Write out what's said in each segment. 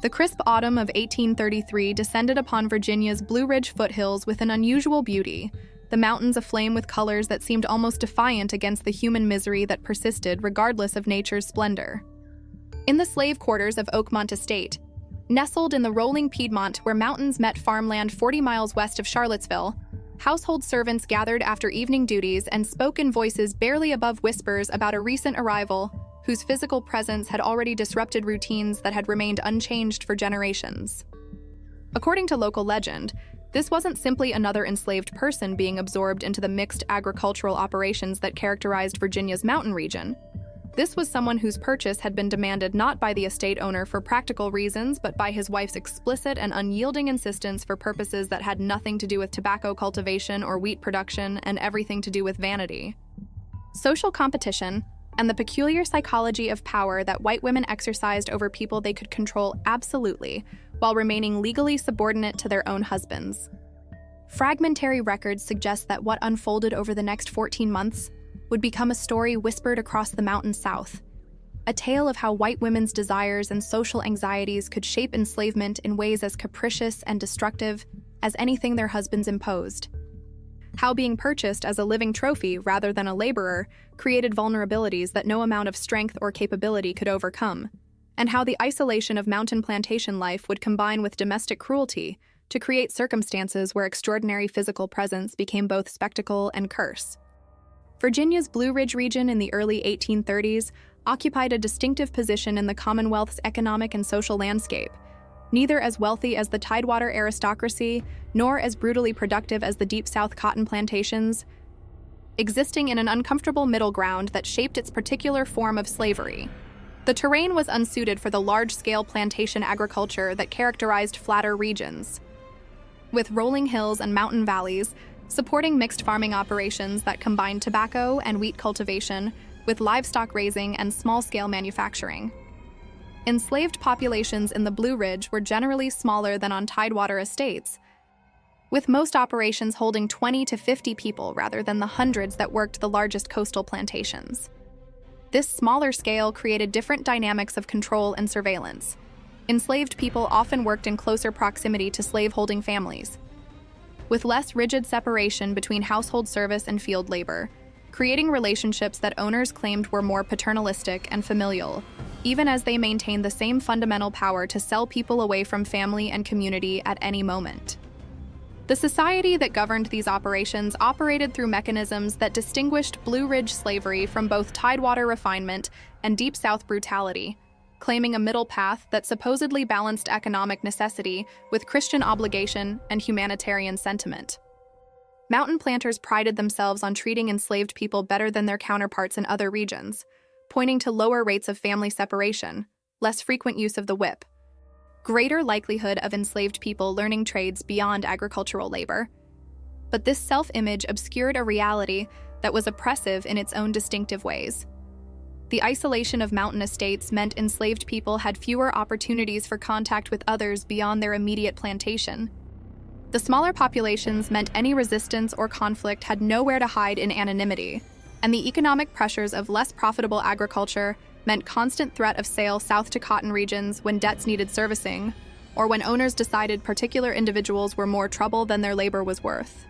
The crisp autumn of 1833 descended upon Virginia's Blue Ridge foothills with an unusual beauty, the mountains aflame with colors that seemed almost defiant against the human misery that persisted regardless of nature's splendor. In the slave quarters of Oakmont Estate, nestled in the rolling Piedmont where mountains met farmland 40 miles west of Charlottesville, household servants gathered after evening duties and spoke in voices barely above whispers about a recent arrival whose physical presence had already disrupted routines that had remained unchanged for generations. According to local legend, this wasn't simply another enslaved person being absorbed into the mixed agricultural operations that characterized Virginia's mountain region. This was someone whose purchase had been demanded not by the estate owner for practical reasons, but by his wife's explicit and unyielding insistence for purposes that had nothing to do with tobacco cultivation or wheat production and everything to do with vanity. Social competition, and the peculiar psychology of power that white women exercised over people they could control absolutely, while remaining legally subordinate to their own husbands. Fragmentary records suggest that what unfolded over the next 14 months would become a story whispered across the mountain south, a tale of how white women's desires and social anxieties could shape enslavement in ways as capricious and destructive as anything their husbands imposed. How being purchased as a living trophy rather than a laborer created vulnerabilities that no amount of strength or capability could overcome, and how the isolation of mountain plantation life would combine with domestic cruelty to create circumstances where extraordinary physical presence became both spectacle and curse. Virginia's Blue Ridge region in the early 1830s occupied a distinctive position in the Commonwealth's economic and social landscape, neither as wealthy as the Tidewater aristocracy, nor as brutally productive as the Deep South cotton plantations, existing in an uncomfortable middle ground that shaped its particular form of slavery. The terrain was unsuited for the large-scale plantation agriculture that characterized flatter regions, with rolling hills and mountain valleys supporting mixed farming operations that combined tobacco and wheat cultivation with livestock raising and small-scale manufacturing. Enslaved populations in the Blue Ridge were generally smaller than on Tidewater estates, with most operations holding 20 to 50 people rather than the hundreds that worked the largest coastal plantations. This smaller scale created different dynamics of control and surveillance. Enslaved people often worked in closer proximity to slave-holding families, with less rigid separation between household service and field labor, creating relationships that owners claimed were more paternalistic and familial, even as they maintained the same fundamental power to sell people away from family and community at any moment. The society that governed these operations operated through mechanisms that distinguished Blue Ridge slavery from both Tidewater refinement and Deep South brutality, claiming a middle path that supposedly balanced economic necessity with Christian obligation and humanitarian sentiment. Mountain planters prided themselves on treating enslaved people better than their counterparts in other regions, pointing to lower rates of family separation, less frequent use of the whip, greater likelihood of enslaved people learning trades beyond agricultural labor. But this self-image obscured a reality that was oppressive in its own distinctive ways. The isolation of mountain estates meant enslaved people had fewer opportunities for contact with others beyond their immediate plantation. The smaller populations meant any resistance or conflict had nowhere to hide in anonymity, and the economic pressures of less profitable agriculture meant constant threat of sale south to cotton regions when debts needed servicing, or when owners decided particular individuals were more trouble than their labor was worth.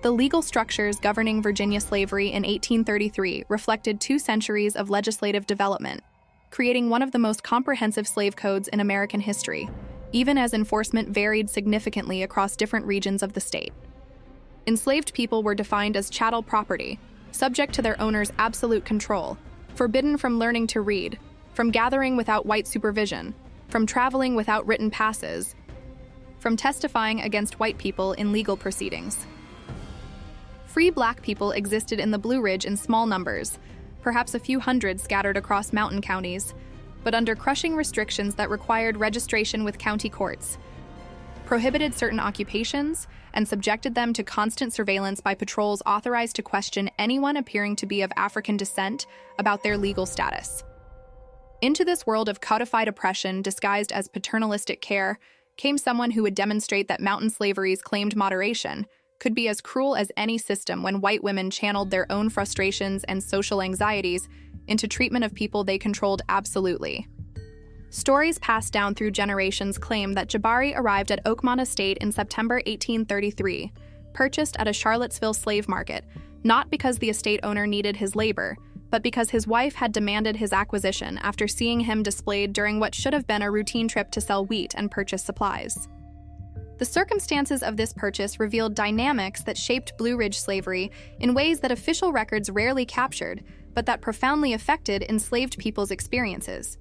The legal structures governing Virginia slavery in 1833 reflected 2 centuries of legislative development, creating one of the most comprehensive slave codes in American history, even as enforcement varied significantly across different regions of the state. Enslaved people were defined as chattel property, subject to their owners' absolute control, forbidden from learning to read, from gathering without white supervision, from traveling without written passes, from testifying against white people in legal proceedings. Free black people existed in the Blue Ridge in small numbers, perhaps a few hundred scattered across mountain counties, but under crushing restrictions that required registration with county courts, prohibited certain occupations, and subjected them to constant surveillance by patrols authorized to question anyone appearing to be of African descent about their legal status. Into this world of codified oppression disguised as paternalistic care came someone who would demonstrate that mountain slavery's claimed moderation could be as cruel as any system when white women channeled their own frustrations and social anxieties into treatment of people they controlled absolutely. Stories passed down through generations claim that Jabari arrived at Oakmont Estate in September 1833, purchased at a Charlottesville slave market, not because the estate owner needed his labor, but because his wife had demanded his acquisition after seeing him displayed during what should have been a routine trip to sell wheat and purchase supplies. The circumstances of this purchase revealed dynamics that shaped Blue Ridge slavery in ways that official records rarely captured, but that profoundly affected enslaved people's experiences.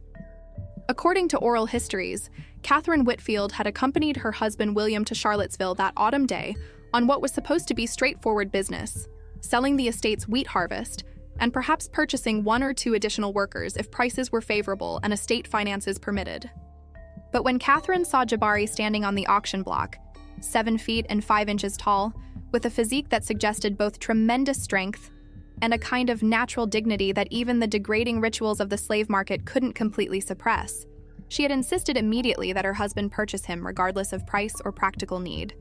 According to oral histories, Catherine Whitfield had accompanied her husband William to Charlottesville that autumn day on what was supposed to be straightforward business, selling the estate's wheat harvest, and perhaps purchasing 1 or 2 additional workers if prices were favorable and estate finances permitted. But when Catherine saw Jabari standing on the auction block, 7 feet and 5 inches tall, with a physique that suggested both tremendous strength and a kind of natural dignity that even the degrading rituals of the slave market couldn't completely suppress, she had insisted immediately that her husband purchase him regardless of price or practical need.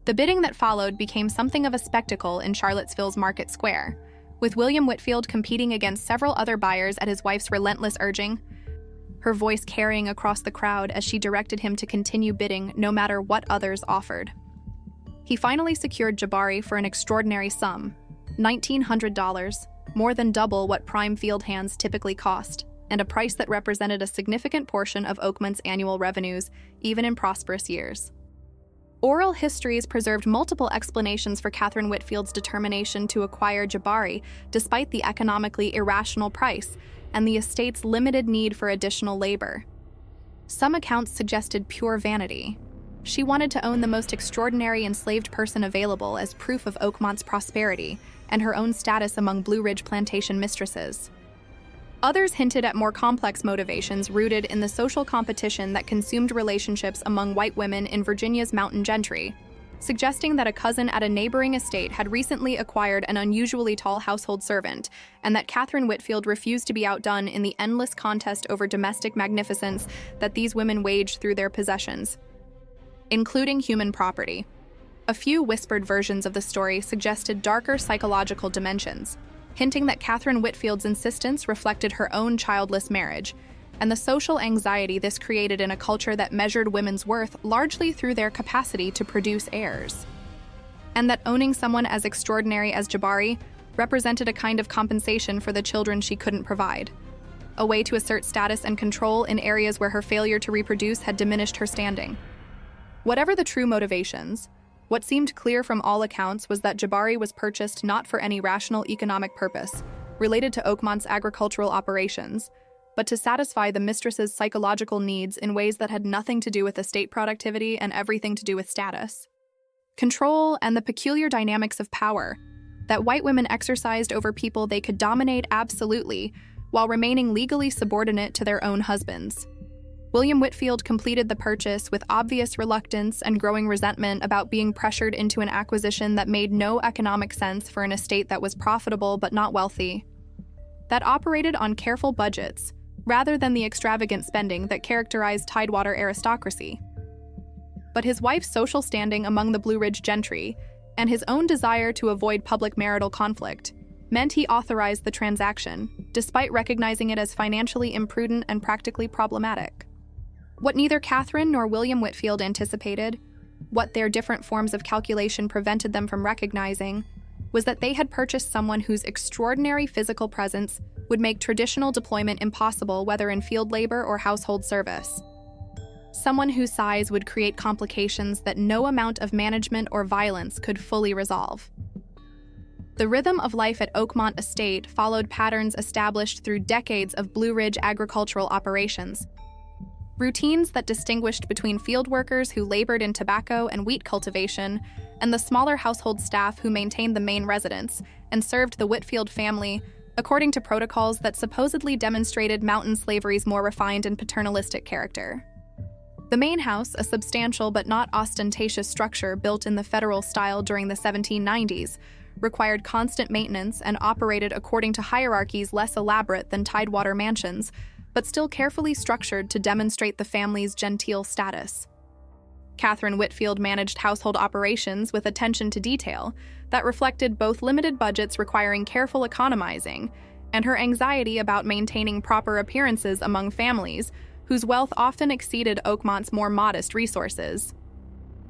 The bidding that followed became something of a spectacle in Charlottesville's Market Square, with William Whitfield competing against several other buyers at his wife's relentless urging, her voice carrying across the crowd as she directed him to continue bidding no matter what others offered. He finally secured Jabari for an extraordinary sum, $1,900, more than double what prime field hands typically cost, and a price that represented a significant portion of Oakmont's annual revenues, even in prosperous years. Oral histories preserved multiple explanations for Catherine Whitfield's determination to acquire Jabari despite the economically irrational price and the estate's limited need for additional labor. Some accounts suggested pure vanity. She wanted to own the most extraordinary enslaved person available as proof of Oakmont's prosperity and her own status among Blue Ridge plantation mistresses. Others hinted at more complex motivations rooted in the social competition that consumed relationships among white women in Virginia's mountain gentry, suggesting that a cousin at a neighboring estate had recently acquired an unusually tall household servant, and that Catherine Whitfield refused to be outdone in the endless contest over domestic magnificence that these women waged through their possessions, including human property. A few whispered versions of the story suggested darker psychological dimensions, hinting that Catherine Whitfield's insistence reflected her own childless marriage, and the social anxiety this created in a culture that measured women's worth largely through their capacity to produce heirs. And that owning someone as extraordinary as Jabari represented a kind of compensation for the children she couldn't provide, a way to assert status and control in areas where her failure to reproduce had diminished her standing. Whatever the true motivations, what seemed clear from all accounts was that Jabari was purchased not for any rational economic purpose related to Oakmont's agricultural operations, but to satisfy the mistress's psychological needs in ways that had nothing to do with estate productivity and everything to do with status, control, and the peculiar dynamics of power that white women exercised over people they could dominate absolutely while remaining legally subordinate to their own husbands. William Whitfield completed the purchase with obvious reluctance and growing resentment about being pressured into an acquisition that made no economic sense for an estate that was profitable but not wealthy, that operated on careful budgets rather than the extravagant spending that characterized Tidewater aristocracy. But his wife's social standing among the Blue Ridge gentry and his own desire to avoid public marital conflict meant he authorized the transaction, despite recognizing it as financially imprudent and practically problematic. What neither Catherine nor William Whitfield anticipated, what their different forms of calculation prevented them from recognizing, was that they had purchased someone whose extraordinary physical presence would make traditional deployment impossible, whether in field labor or household service. Someone whose size would create complications that no amount of management or violence could fully resolve. The rhythm of life at Oakmont Estate followed patterns established through decades of Blue Ridge agricultural operations, routines that distinguished between field workers who labored in tobacco and wheat cultivation and the smaller household staff who maintained the main residence and served the Whitfield family according to protocols that supposedly demonstrated mountain slavery's more refined and paternalistic character. The main house, a substantial but not ostentatious structure built in the federal style during the 1790s, required constant maintenance and operated according to hierarchies less elaborate than Tidewater mansions, but still carefully structured to demonstrate the family's genteel status. Catherine Whitfield managed household operations with attention to detail that reflected both limited budgets requiring careful economizing and her anxiety about maintaining proper appearances among families whose wealth often exceeded Oakmont's more modest resources.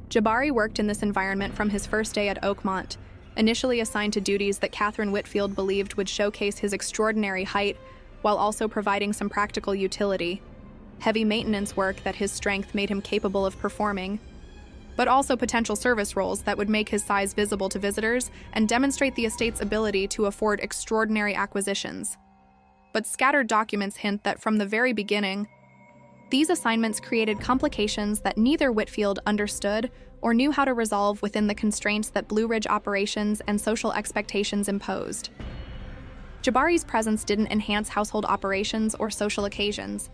Jabari worked in this environment from his first day at Oakmont, initially assigned to duties that Catherine Whitfield believed would showcase his extraordinary height while also providing some practical utility. Heavy maintenance work that his strength made him capable of performing, but also potential service roles that would make his size visible to visitors and demonstrate the estate's ability to afford extraordinary acquisitions. But scattered documents hint that from the very beginning, these assignments created complications that neither Whitfield understood or knew how to resolve within the constraints that Blue Ridge operations and social expectations imposed. Jabari's presence didn't enhance household operations or social occasions.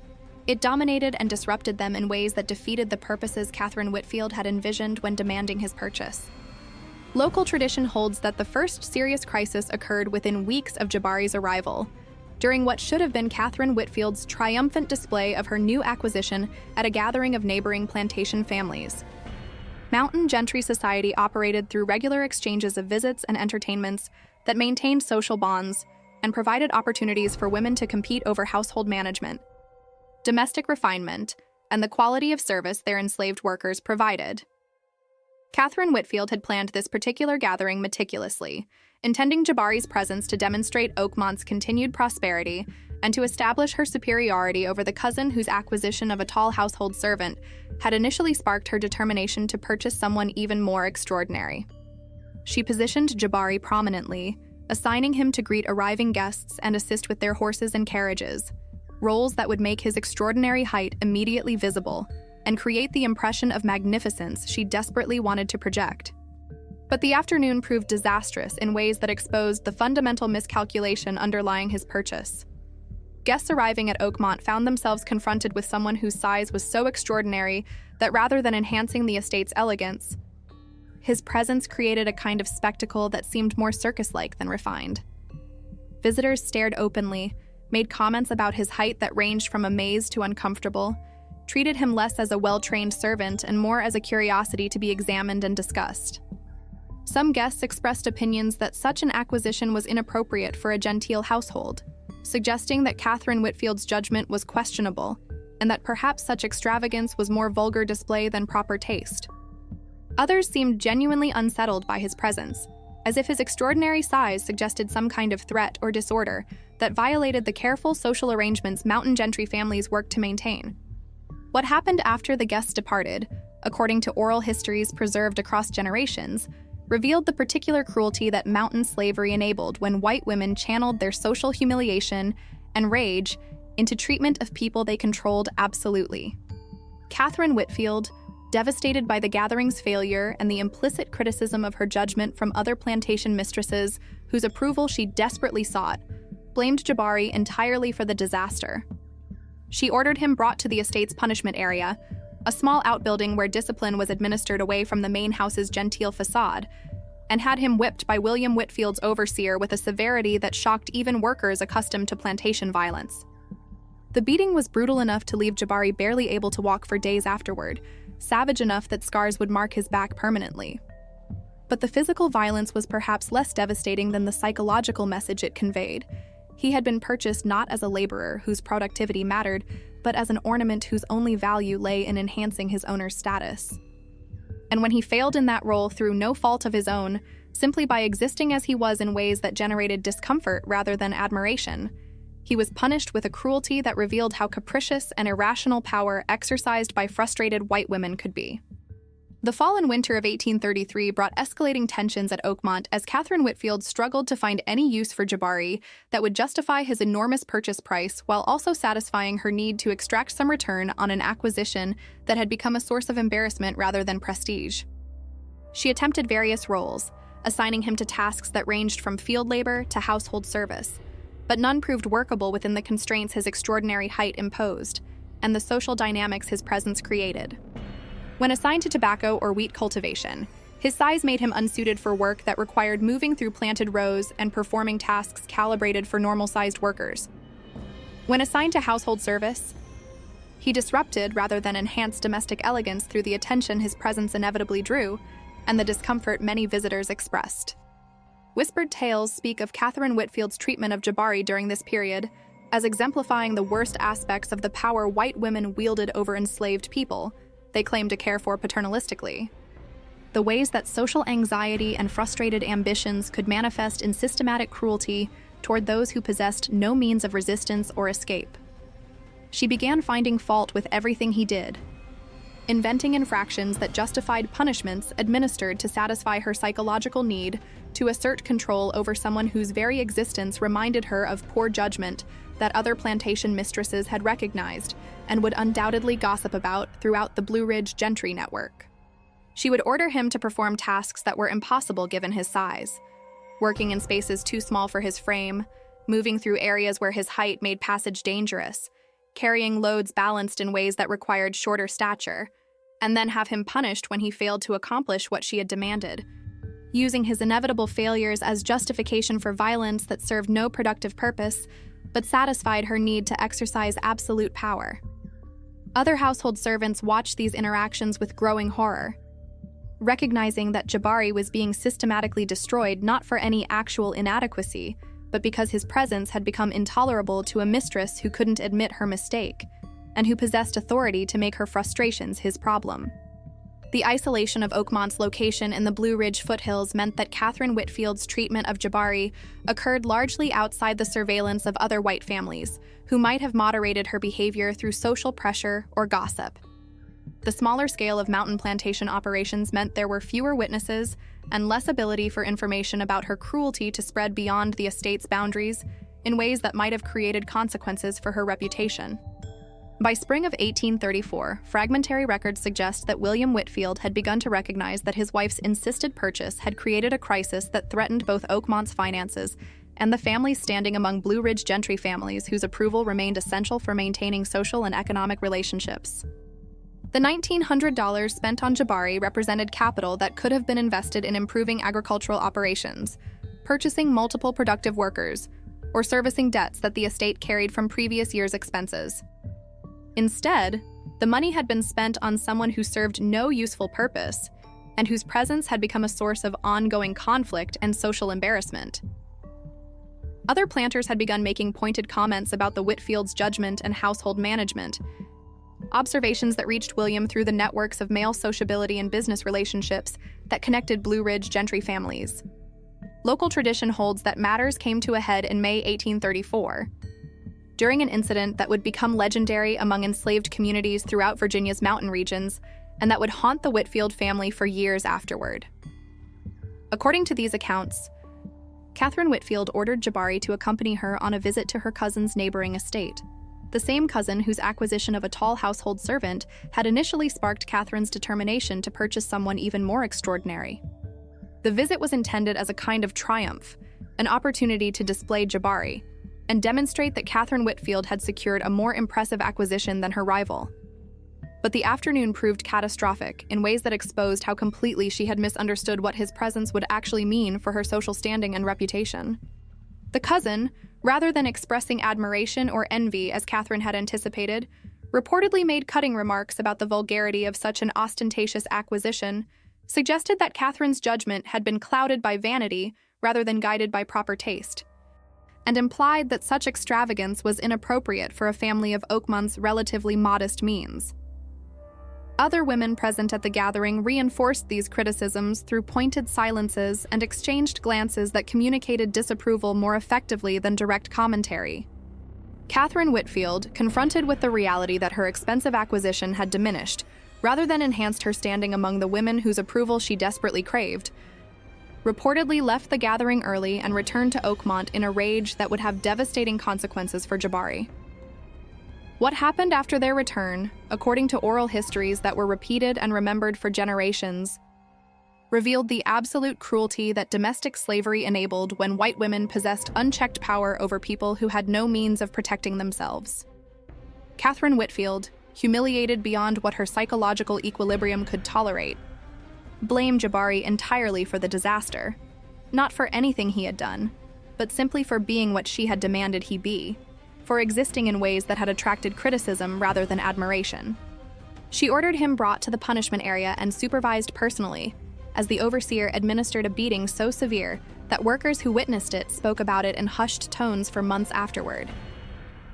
It dominated and disrupted them in ways that defeated the purposes Catherine Whitfield had envisioned when demanding his purchase. Local tradition holds that the first serious crisis occurred within weeks of Jabari's arrival, during what should have been Catherine Whitfield's triumphant display of her new acquisition at a gathering of neighboring plantation families. Mountain Gentry Society operated through regular exchanges of visits and entertainments that maintained social bonds and provided opportunities for women to compete over household management, domestic refinement, and the quality of service their enslaved workers provided. Catherine Whitfield had planned this particular gathering meticulously, intending Jabari's presence to demonstrate Oakmont's continued prosperity and to establish her superiority over the cousin whose acquisition of a tall household servant had initially sparked her determination to purchase someone even more extraordinary. She positioned Jabari prominently, assigning him to greet arriving guests and assist with their horses and carriages, roles that would make his extraordinary height immediately visible and create the impression of magnificence she desperately wanted to project. But the afternoon proved disastrous in ways that exposed the fundamental miscalculation underlying his purchase. Guests arriving at Oakmont found themselves confronted with someone whose size was so extraordinary that rather than enhancing the estate's elegance, his presence created a kind of spectacle that seemed more circus-like than refined. Visitors stared openly, made comments about his height that ranged from amazed to uncomfortable, treated him less as a well-trained servant and more as a curiosity to be examined and discussed. Some guests expressed opinions that such an acquisition was inappropriate for a genteel household, suggesting that Catherine Whitfield's judgment was questionable and that perhaps such extravagance was more vulgar display than proper taste. Others seemed genuinely unsettled by his presence, as if his extraordinary size suggested some kind of threat or disorder that violated the careful social arrangements mountain gentry families worked to maintain. What happened after the guests departed, according to oral histories preserved across generations, revealed the particular cruelty that mountain slavery enabled when white women channeled their social humiliation and rage into treatment of people they controlled absolutely. Catherine Whitfield, devastated by the gathering's failure and the implicit criticism of her judgment from other plantation mistresses whose approval she desperately sought, blamed Jabari entirely for the disaster. She ordered him brought to the estate's punishment area, a small outbuilding where discipline was administered away from the main house's genteel facade, and had him whipped by William Whitfield's overseer with a severity that shocked even workers accustomed to plantation violence. The beating was brutal enough to leave Jabari barely able to walk for days afterward, savage enough that scars would mark his back permanently. But the physical violence was perhaps less devastating than the psychological message it conveyed. He had been purchased not as a laborer whose productivity mattered, but as an ornament whose only value lay in enhancing his owner's status. And when he failed in that role through no fault of his own, simply by existing as he was in ways that generated discomfort rather than admiration, he was punished with a cruelty that revealed how capricious and irrational power exercised by frustrated white women could be. The fall and winter of 1833 brought escalating tensions at Oakmont as Catherine Whitfield struggled to find any use for Jabari that would justify his enormous purchase price while also satisfying her need to extract some return on an acquisition that had become a source of embarrassment rather than prestige. She attempted various roles, assigning him to tasks that ranged from field labor to household service, but none proved workable within the constraints his extraordinary height imposed and the social dynamics his presence created. When assigned to tobacco or wheat cultivation, his size made him unsuited for work that required moving through planted rows and performing tasks calibrated for normal-sized workers. When assigned to household service, he disrupted rather than enhanced domestic elegance through the attention his presence inevitably drew and the discomfort many visitors expressed. Whispered tales speak of Catherine Whitfield's treatment of Jabari during this period, as exemplifying the worst aspects of the power white women wielded over enslaved people they claimed to care for paternalistically. The ways that social anxiety and frustrated ambitions could manifest in systematic cruelty toward those who possessed no means of resistance or escape. She began finding fault with everything he did, inventing infractions that justified punishments administered to satisfy her psychological need to assert control over someone whose very existence reminded her of poor judgment that other plantation mistresses had recognized and would undoubtedly gossip about throughout the Blue Ridge gentry network. She would order him to perform tasks that were impossible given his size, working in spaces too small for his frame, moving through areas where his height made passage dangerous, carrying loads balanced in ways that required shorter stature, and then have him punished when he failed to accomplish what she had demanded, using his inevitable failures as justification for violence that served no productive purpose, but satisfied her need to exercise absolute power. Other household servants watched these interactions with growing horror, recognizing that Jabari was being systematically destroyed not for any actual inadequacy, but because his presence had become intolerable to a mistress who couldn't admit her mistake, and who possessed authority to make her frustrations his problem. The isolation of Oakmont's location in the Blue Ridge foothills meant that Catherine Whitfield's treatment of Jabari occurred largely outside the surveillance of other white families, who might have moderated her behavior through social pressure or gossip. The smaller scale of mountain plantation operations meant there were fewer witnesses and less ability for information about her cruelty to spread beyond the estate's boundaries in ways that might have created consequences for her reputation. By spring of 1834, fragmentary records suggest that William Whitfield had begun to recognize that his wife's insisted purchase had created a crisis that threatened both Oakmont's finances and the family's standing among Blue Ridge gentry families whose approval remained essential for maintaining social and economic relationships. The $1,900 spent on Jabari represented capital that could have been invested in improving agricultural operations, purchasing multiple productive workers, or servicing debts that the estate carried from previous years' expenses. Instead, the money had been spent on someone who served no useful purpose and whose presence had become a source of ongoing conflict and social embarrassment. Other planters had begun making pointed comments about the Whitfields' judgment and household management, observations that reached William through the networks of male sociability and business relationships that connected Blue Ridge gentry families. Local tradition holds that matters came to a head in May 1834, during an incident that would become legendary among enslaved communities throughout Virginia's mountain regions, and that would haunt the Whitfield family for years afterward. According to these accounts, Catherine Whitfield ordered Jabari to accompany her on a visit to her cousin's neighboring estate, the same cousin whose acquisition of a tall household servant had initially sparked Catherine's determination to purchase someone even more extraordinary. The visit was intended as a kind of triumph, an opportunity to display Jabari, and demonstrate that Catherine Whitfield had secured a more impressive acquisition than her rival. But the afternoon proved catastrophic in ways that exposed how completely she had misunderstood what his presence would actually mean for her social standing and reputation. The cousin, rather than expressing admiration or envy as Catherine had anticipated, reportedly made cutting remarks about the vulgarity of such an ostentatious acquisition, suggested that Catherine's judgment had been clouded by vanity rather than guided by proper taste, and implied that such extravagance was inappropriate for a family of Oakmont's relatively modest means. Other women present at the gathering reinforced these criticisms through pointed silences and exchanged glances that communicated disapproval more effectively than direct commentary. Catherine Whitfield, confronted with the reality that her expensive acquisition had diminished, rather than enhanced her standing among the women whose approval she desperately craved, reportedly left the gathering early and returned to Oakmont in a rage that would have devastating consequences for Jabari. What happened after their return, according to oral histories that were repeated and remembered for generations, revealed the absolute cruelty that domestic slavery enabled when white women possessed unchecked power over people who had no means of protecting themselves. Catherine Whitfield, humiliated beyond what her psychological equilibrium could tolerate, blamed Jabari entirely for the disaster, not for anything he had done, but simply for being what she had demanded he be, for existing in ways that had attracted criticism rather than admiration. She ordered him brought to the punishment area and supervised personally, as the overseer administered a beating so severe that workers who witnessed it spoke about it in hushed tones for months afterward.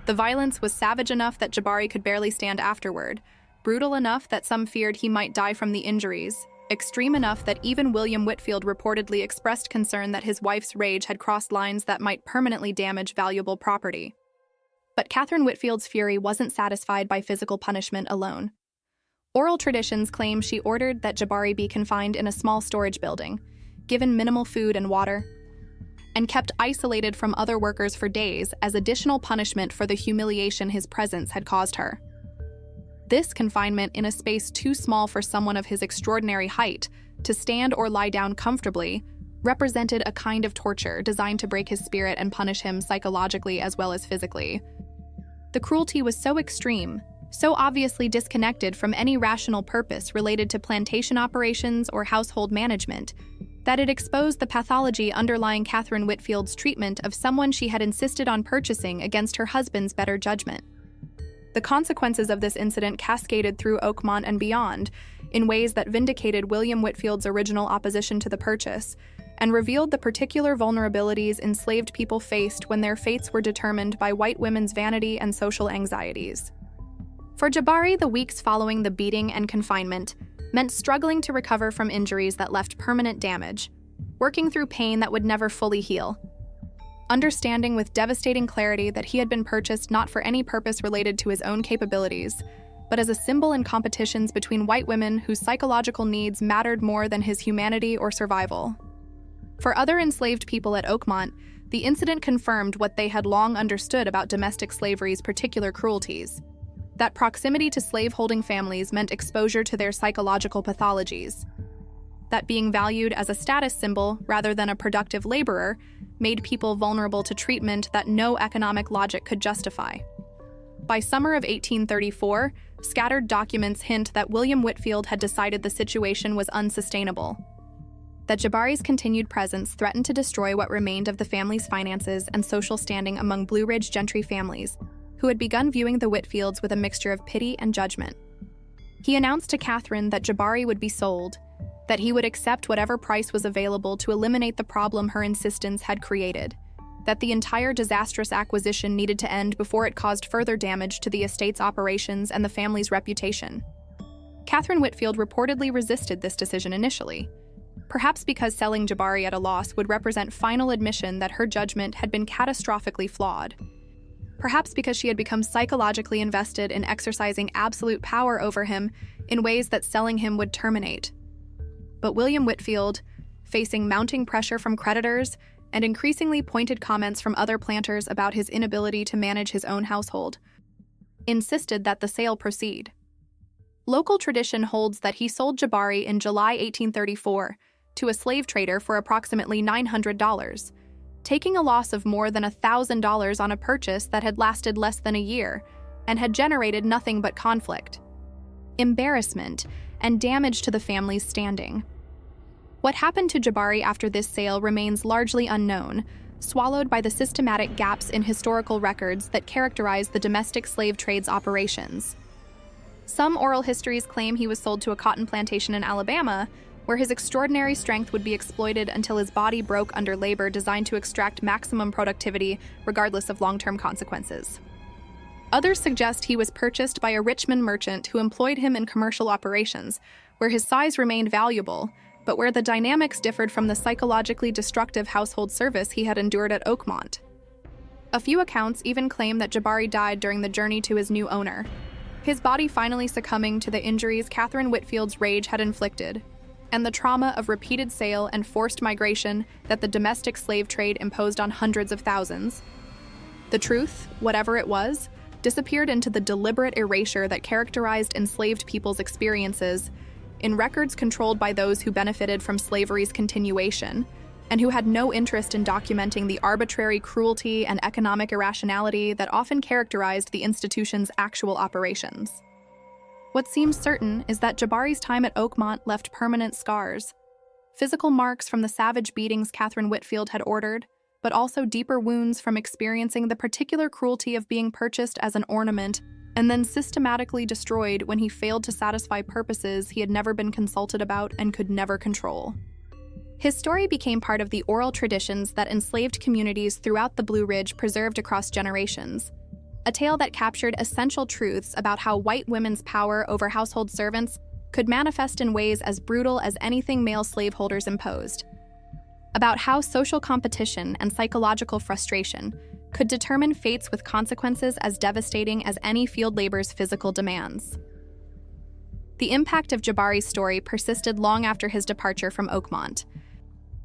The violence was savage enough that Jabari could barely stand afterward, brutal enough that some feared he might die from the injuries, extreme enough that even William Whitfield reportedly expressed concern that his wife's rage had crossed lines that might permanently damage valuable property. But Catherine Whitfield's fury wasn't satisfied by physical punishment alone. Oral traditions claim she ordered that Jabari be confined in a small storage building, given minimal food and water, and kept isolated from other workers for days as additional punishment for the humiliation his presence had caused her. This confinement in a space too small for someone of his extraordinary height to stand or lie down comfortably represented a kind of torture designed to break his spirit and punish him psychologically as well as physically. The cruelty was so extreme, so obviously disconnected from any rational purpose related to plantation operations or household management, that it exposed the pathology underlying Catherine Whitfield's treatment of someone she had insisted on purchasing against her husband's better judgment. The consequences of this incident cascaded through Oakmont and beyond in ways that vindicated William Whitfield's original opposition to the purchase and revealed the particular vulnerabilities enslaved people faced when their fates were determined by white women's vanity and social anxieties. For Jabari, the weeks following the beating and confinement meant struggling to recover from injuries that left permanent damage, working through pain that would never fully heal, understanding with devastating clarity that he had been purchased not for any purpose related to his own capabilities, but as a symbol in competitions between white women whose psychological needs mattered more than his humanity or survival. For other enslaved people at Oakmont, the incident confirmed what they had long understood about domestic slavery's particular cruelties: that proximity to slave-holding families meant exposure to their psychological pathologies, that being valued as a status symbol rather than a productive laborer made people vulnerable to treatment that no economic logic could justify. By summer of 1834, scattered documents hint that William Whitfield had decided the situation was unsustainable, that Jabari's continued presence threatened to destroy what remained of the family's finances and social standing among Blue Ridge gentry families, who had begun viewing the Whitfields with a mixture of pity and judgment. He announced to Catherine that Jabari would be sold, that he would accept whatever price was available to eliminate the problem her insistence had created, that the entire disastrous acquisition needed to end before it caused further damage to the estate's operations and the family's reputation. Catherine Whitfield reportedly resisted this decision initially, perhaps because selling Jabari at a loss would represent final admission that her judgment had been catastrophically flawed, perhaps because she had become psychologically invested in exercising absolute power over him in ways that selling him would terminate. But William Whitfield, facing mounting pressure from creditors and increasingly pointed comments from other planters about his inability to manage his own household, insisted that the sale proceed. Local tradition holds that he sold Jabari in July 1834 to a slave trader for approximately $900, taking a loss of more than $1,000 on a purchase that had lasted less than a year and had generated nothing but conflict, embarrassment, and damage to the family's standing. What happened to Jabari after this sale remains largely unknown, swallowed by the systematic gaps in historical records that characterize the domestic slave trade's operations. Some oral histories claim he was sold to a cotton plantation in Alabama, where his extraordinary strength would be exploited until his body broke under labor designed to extract maximum productivity regardless of long-term consequences. Others suggest he was purchased by a Richmond merchant who employed him in commercial operations, where his size remained valuable, but where the dynamics differed from the psychologically destructive household service he had endured at Oakmont. A few accounts even claim that Jabari died during the journey to his new owner, his body finally succumbing to the injuries Catherine Whitfield's rage had inflicted, and the trauma of repeated sale and forced migration that the domestic slave trade imposed on hundreds of thousands. The truth, whatever it was, disappeared into the deliberate erasure that characterized enslaved people's experiences in records controlled by those who benefited from slavery's continuation and who had no interest in documenting the arbitrary cruelty and economic irrationality that often characterized the institution's actual operations. What seems certain is that Jabari's time at Oakmont left permanent scars, physical marks from the savage beatings Catherine Whitfield had ordered, but also deeper wounds from experiencing the particular cruelty of being purchased as an ornament and then systematically destroyed when he failed to satisfy purposes he had never been consulted about and could never control. His story became part of the oral traditions that enslaved communities throughout the Blue Ridge preserved across generations, a tale that captured essential truths about how white women's power over household servants could manifest in ways as brutal as anything male slaveholders imposed, about how social competition and psychological frustration could determine fates with consequences as devastating as any field labor's physical demands. The impact of Jabari's story persisted long after his departure from Oakmont,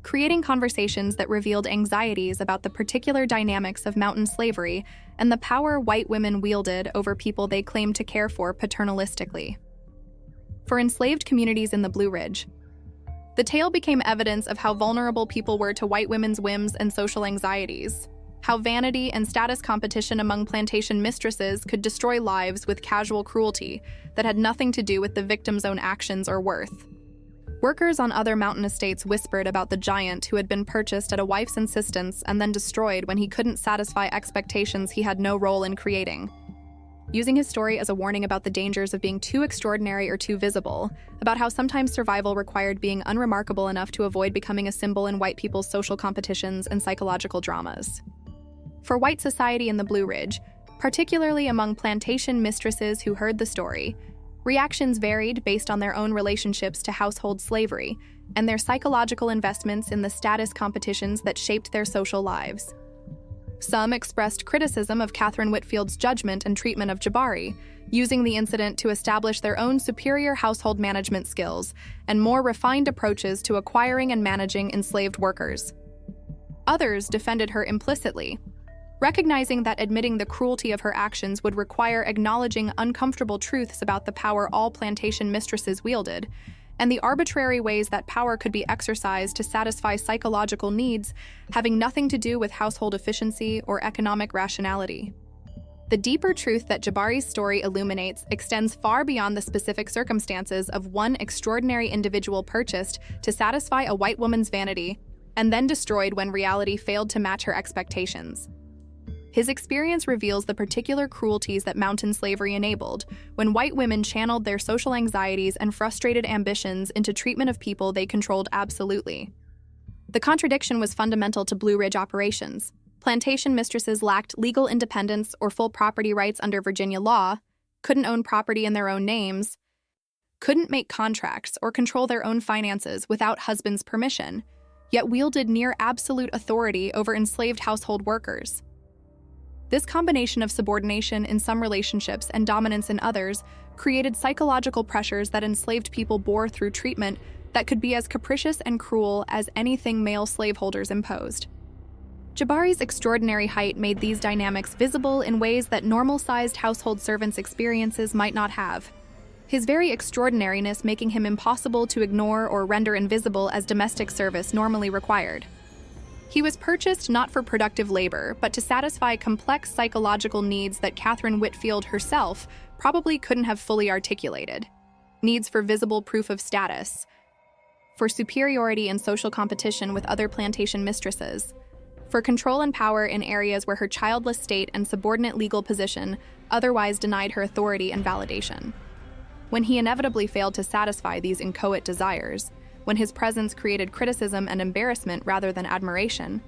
creating conversations that revealed anxieties about the particular dynamics of mountain slavery and the power white women wielded over people they claimed to care for paternalistically. For enslaved communities in the Blue Ridge, the tale became evidence of how vulnerable people were to white women's whims and social anxieties, how vanity and status competition among plantation mistresses could destroy lives with casual cruelty that had nothing to do with the victim's own actions or worth. Workers on other mountain estates whispered about the giant who had been purchased at a wife's insistence and then destroyed when he couldn't satisfy expectations he had no role in creating. Using his story as a warning about the dangers of being too extraordinary or too visible, about how sometimes survival required being unremarkable enough to avoid becoming a symbol in white people's social competitions and psychological dramas. For white society in the Blue Ridge, particularly among plantation mistresses who heard the story, reactions varied based on their own relationships to household slavery and their psychological investments in the status competitions that shaped their social lives. Some expressed criticism of Catherine Whitfield's judgment and treatment of Jabari, using the incident to establish their own superior household management skills and more refined approaches to acquiring and managing enslaved workers. Others defended her implicitly, recognizing that admitting the cruelty of her actions would require acknowledging uncomfortable truths about the power all plantation mistresses wielded, and the arbitrary ways that power could be exercised to satisfy psychological needs having nothing to do with household efficiency or economic rationality. The deeper truth that Jabari's story illuminates extends far beyond the specific circumstances of one extraordinary individual purchased to satisfy a white woman's vanity and then destroyed when reality failed to match her expectations. His experience reveals the particular cruelties that mountain slavery enabled when white women channeled their social anxieties and frustrated ambitions into treatment of people they controlled absolutely. The contradiction was fundamental to Blue Ridge operations. Plantation mistresses lacked legal independence or full property rights under Virginia law, couldn't own property in their own names, couldn't make contracts or control their own finances without husband's permission, yet wielded near absolute authority over enslaved household workers. This combination of subordination in some relationships and dominance in others created psychological pressures that enslaved people bore through treatment that could be as capricious and cruel as anything male slaveholders imposed. Jabari's extraordinary height made these dynamics visible in ways that normal-sized household servants' experiences might not have, his very extraordinariness making him impossible to ignore or render invisible as domestic service normally required. He was purchased not for productive labor, but to satisfy complex psychological needs that Catherine Whitfield herself probably couldn't have fully articulated. Needs for visible proof of status, for superiority in social competition with other plantation mistresses, for control and power in areas where her childless state and subordinate legal position otherwise denied her authority and validation. When he inevitably failed to satisfy these inchoate desires, when his presence created criticism and embarrassment rather than admiration,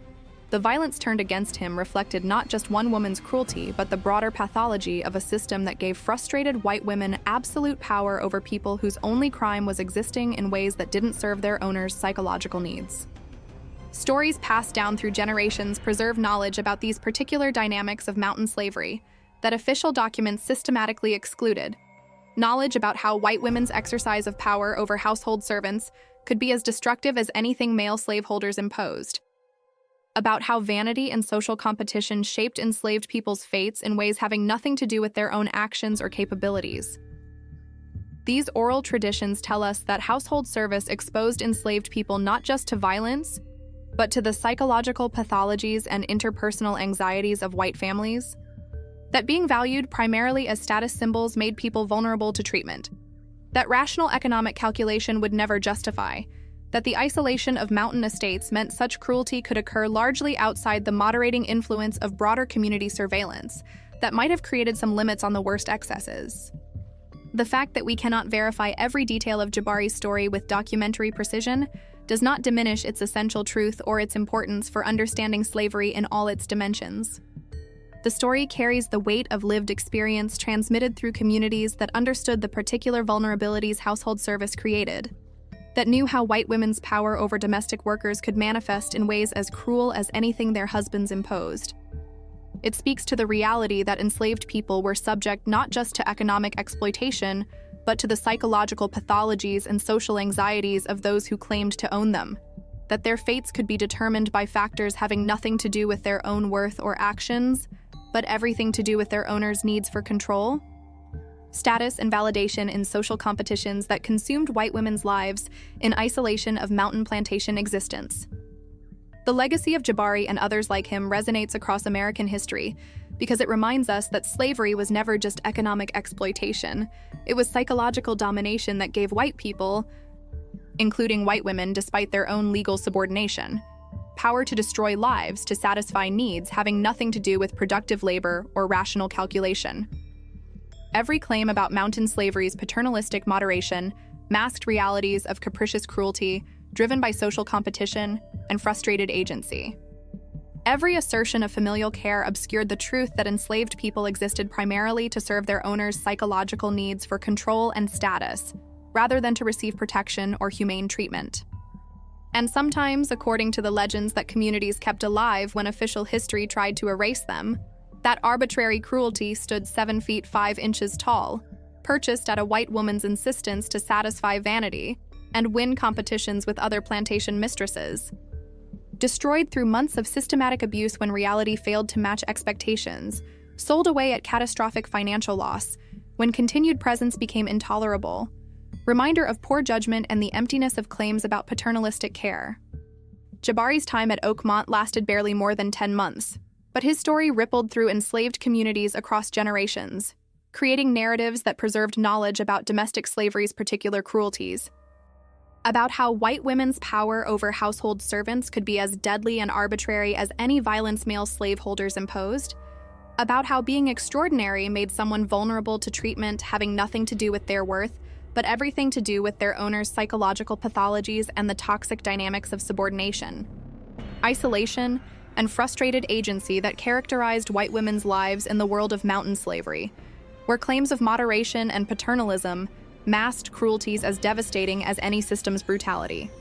the violence turned against him reflected not just one woman's cruelty, but the broader pathology of a system that gave frustrated white women absolute power over people whose only crime was existing in ways that didn't serve their owners' psychological needs. Stories passed down through generations preserve knowledge about these particular dynamics of mountain slavery that official documents systematically excluded. Knowledge about how white women's exercise of power over household servants could be as destructive as anything male slaveholders imposed. About how vanity and social competition shaped enslaved people's fates in ways having nothing to do with their own actions or capabilities. These oral traditions tell us that household service exposed enslaved people not just to violence, but to the psychological pathologies and interpersonal anxieties of white families. That being valued primarily as status symbols made people vulnerable to treatment. That rational economic calculation would never justify. That the isolation of mountain estates meant such cruelty could occur largely outside the moderating influence of broader community surveillance that might have created some limits on the worst excesses. The fact that we cannot verify every detail of Jabari's story with documentary precision does not diminish its essential truth or its importance for understanding slavery in all its dimensions. The story carries the weight of lived experience transmitted through communities that understood the particular vulnerabilities household service created, that knew how white women's power over domestic workers could manifest in ways as cruel as anything their husbands imposed. It speaks to the reality that enslaved people were subject not just to economic exploitation, but to the psychological pathologies and social anxieties of those who claimed to own them, that their fates could be determined by factors having nothing to do with their own worth or actions, but everything to do with their owners' needs for control, status, and validation in social competitions that consumed white women's lives in isolation of mountain plantation existence. The legacy of Jabari and others like him resonates across American history because it reminds us that slavery was never just economic exploitation. It was psychological domination that gave white people, including white women despite their own legal subordination, power to destroy lives to satisfy needs having nothing to do with productive labor or rational calculation. Every claim about mountain slavery's paternalistic moderation masked realities of capricious cruelty driven by social competition and frustrated agency. Every assertion of familial care obscured the truth that enslaved people existed primarily to serve their owners' psychological needs for control and status, rather than to receive protection or humane treatment. And sometimes, according to the legends that communities kept alive when official history tried to erase them, that arbitrary cruelty stood 7 feet 5 inches tall, purchased at a white woman's insistence to satisfy vanity and win competitions with other plantation mistresses. Destroyed through months of systematic abuse when reality failed to match expectations, sold away at catastrophic financial loss when continued presence became intolerable. Reminder of poor judgment and the emptiness of claims about paternalistic care. Jabari's time at Oakmont lasted barely more than 10 months, but his story rippled through enslaved communities across generations, creating narratives that preserved knowledge about domestic slavery's particular cruelties, about how white women's power over household servants could be as deadly and arbitrary as any violence male slaveholders imposed, about how being extraordinary made someone vulnerable to treatment having nothing to do with their worth, but everything to do with their owner's psychological pathologies and the toxic dynamics of subordination, isolation, and frustrated agency that characterized white women's lives in the world of mountain slavery, where claims of moderation and paternalism masked cruelties as devastating as any system's brutality.